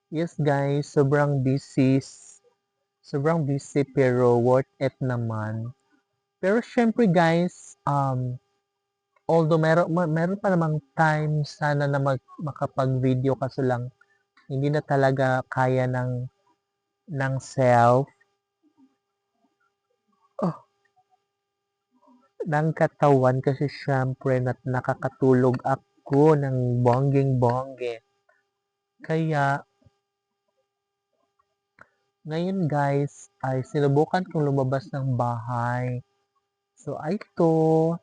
Yes guys, sobrang busy pero worth it naman. Pero syempre guys, although meron pa namang time sana na makapag-video kaso lang hindi na talaga kaya ng self, oh, ng katawan kasi syempre nakakatulog ako ng bonggeng-bongge. Kaya ngayon guys ay sinubukan kong lumabas ng bahay. So eto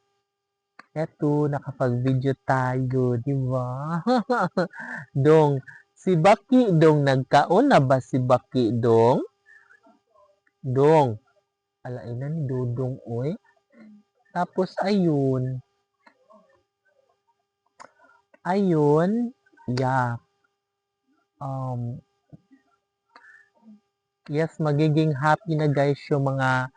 nakapag-video tayo, di ba? Dong, si Baki Dong, nagkaon na ba si Baki Dong? Dong, alain na ni Dudong, oy. Tapos ayun, yeah, um, yes, magiging happy na guys yung mga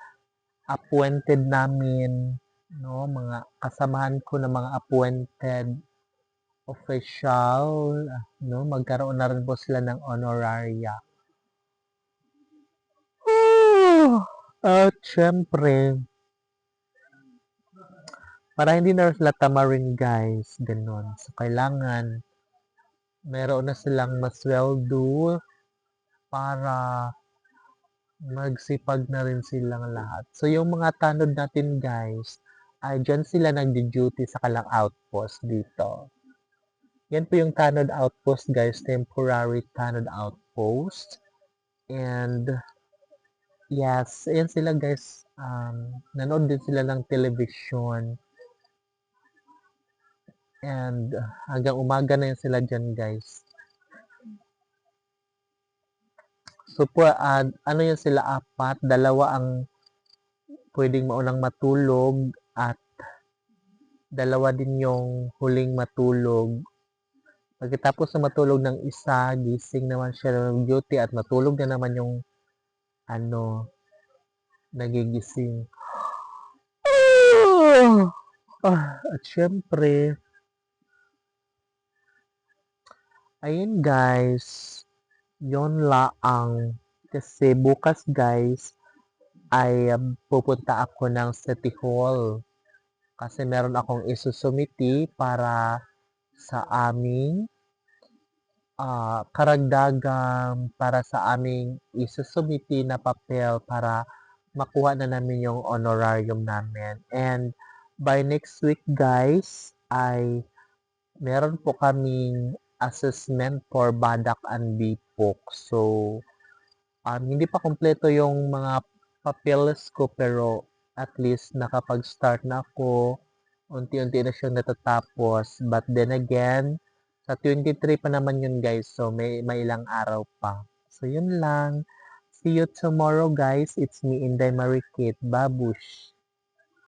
appointed namin, no, mga kasamahan ko na mga appointed official, no, magkaroon na rin po sila ng honoraria. At syempre, para hindi na sila tamarin guys, ganun. So, kailangan meron na silang masweldo para magsipag na rin silang lahat. So, yung mga tanod natin guys, ay dyan sila nagdi-duty sa kalang outpost dito. Yan po yung tanod outpost guys, temporary tanod outpost. And yes, yan sila guys, nanood din sila ng television. And hanggang umaga na yan sila dyan guys. So po, ano yan sila, apat, dalawa ang pwedeng maunang matulog at dalawa din yung huling matulog. Pagkatapos na matulog ng isa, gising naman siya ng duty at matulog na naman yung ano, nagigising. At syempre, ayun guys, yon laang. Kasi bukas guys, ay pupunta ako ng City Hall. Kasi meron akong isusumiti para sa aming karagdagang para sa aming isusumiti na papel para makuha na namin yung honorarium namin. And by next week guys, ay meron po kaming assessment for Badak and Bipok. So, hindi pa kompleto yung mga papeles ko pero at least nakapag-start na ako. Unti-unti na siyang natatapos. But then again, sa 23 pa naman yun guys. So may ilang araw pa. So yun lang. See you tomorrow guys. It's me, Inday Marikit. Babush.